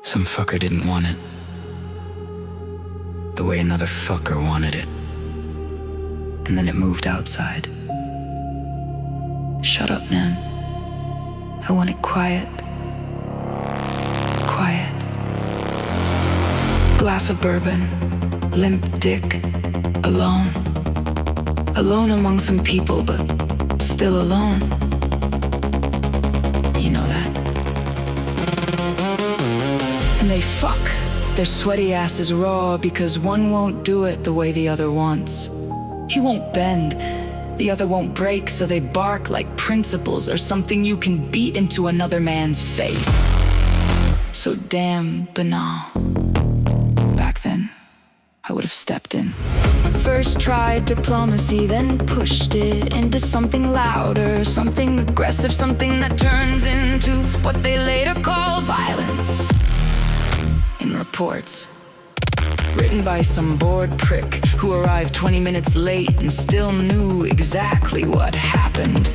Some fucker didn't want it the way another fucker wanted it. And then it moved outside. Shut up, man. I want it quiet. Quiet. Glass of bourbon, limp dick, alone. Alone among some people, but still alone. You know that. And they fuck their sweaty asses raw because one won't do it the way the other wants. He won't bend, the other won't break, so they bark like principles or something you can beat into another man's face. So damn banal. Back then, I would have stepped in. First tried diplomacy, then pushed it into something louder, something aggressive, something that turns into what they later call violence. In reports, written by some bored prick who arrived 20 minutes late and still knew exactly what happened.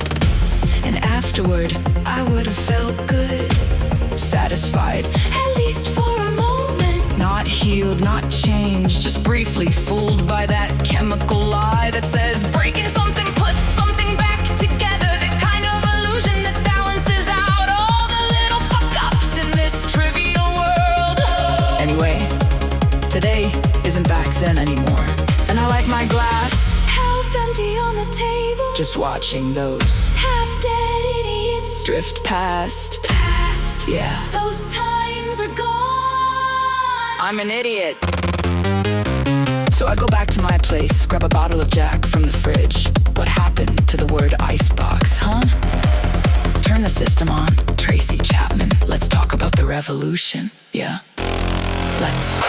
And afterward, I would have felt good, satisfied, at least for a moment. Not healed, not changed, just briefly fooled by that chemical lie that says breaking something puts something back together. That kind of illusion that balances out all the little fuck-ups in this trivial world. Anyway, today isn't back then anymore. And I like my glass half empty on the table, just watching those half-dead idiots drift past. Yeah, those times are gone. I'm an idiot. So I go back to my place, grab a bottle of Jack from the fridge. What happened to the word icebox, huh? Turn the system on, Tracy Chapman. Let's talk about the revolution, yeah? Let's.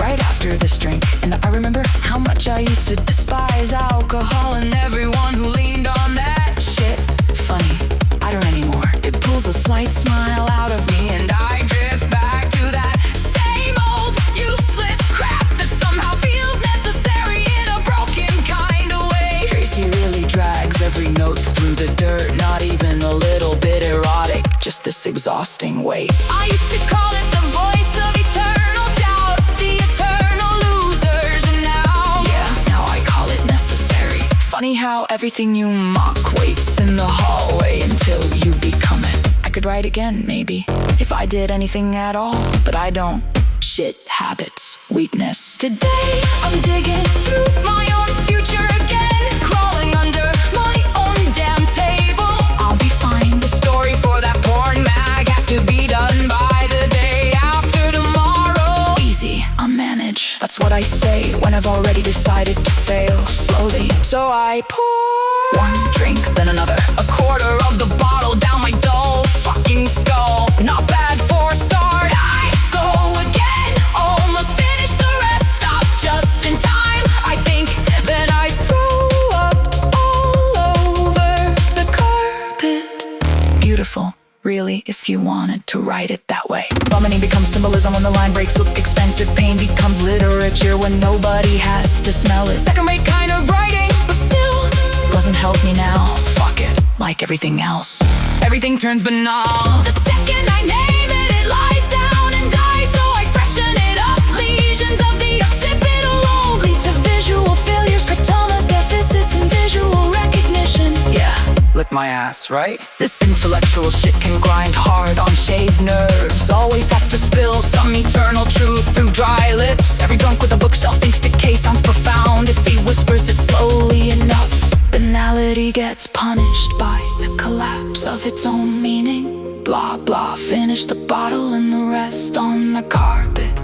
Right after this drink, and I remember how much I used to despise alcohol and everyone who leaned on that shit. Funny, I don't anymore. It pulls a slight smile out of me, and I drift back to that same old useless crap that somehow feels necessary in a broken kind of way. Tracy really drags every note through the dirt, not even a little bit erotic, just this exhausting weight. I used to call it the voice of eternal doubt, the eternal losers, and now, yeah, now I call it necessary. Funny how everything you mock waits in the hallway until you become it. I could write again, maybe, if I did anything at all, but I don't. Shit, habits, weakness. Today, I'm digging through my own future again, crawling under my own damn table. I'll be fine. The story for that porn mag has to be done by the day after tomorrow. Easy, I'll manage. That's what I say when I've already decided to fail slowly. So I pour one drink, then another, a quarter of the bottle down my dull fucking skull. Not bad for a start. I go again, almost finish the rest. Stop just in time, I think. Then I throw up all over the carpet. Beautiful, really, if you wanted to write it that way. Vomiting becomes symbolism when the line breaks. Look expensive, pain becomes literature when nobody has to smell it. Second-rate kind of writing, but still doesn't help me now. Fuck it, like everything else. Everything turns banal. The second I name it, it lies down and dies. So I freshen it up. Lesions of the occipital lobe lead to visual failures, chromosomes, deficits in visual recognition. Yeah, lick my ass, right? This intellectual shit can grind hard on shaved nerves. Always has to spill some eternal truth through dry lips. Every drunk with a bookshelf thinks decay sounds profound if he whispers it slowly enough. Banality gets punished by the collapse of its own meaning. Blah blah, finish the bottle and the rest on the carpet.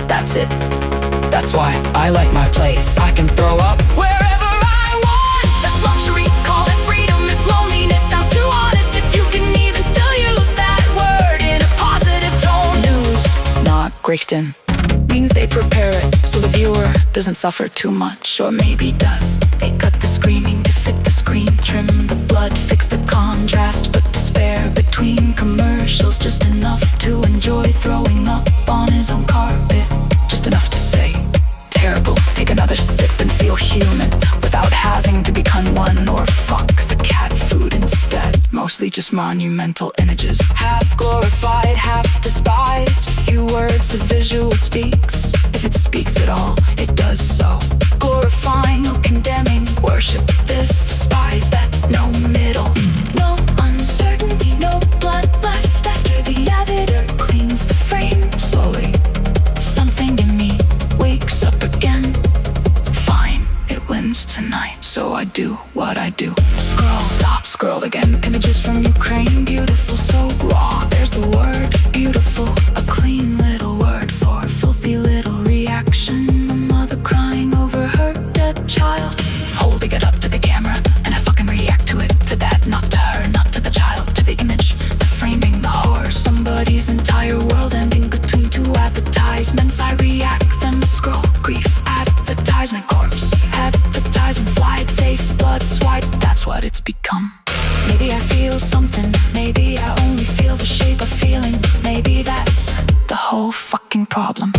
That's it. That's why I like my place. I can throw up wherever I want. That's luxury, call it freedom. If loneliness sounds too honest, if you can even still use that word in a positive tone. News, not Gregston, means they prepare it so the viewer doesn't suffer too much, or maybe does. They cut the screaming to fit the screen, trim the blood, fix the contrast, but despair between commercials, just enough to enjoy throwing up on his own carpet. Just enough to say, terrible, take another sip and feel human, without having to become one or fuck the cat food instead. Mostly just monumental images, half glorified, half despised. Few words whole fucking problem.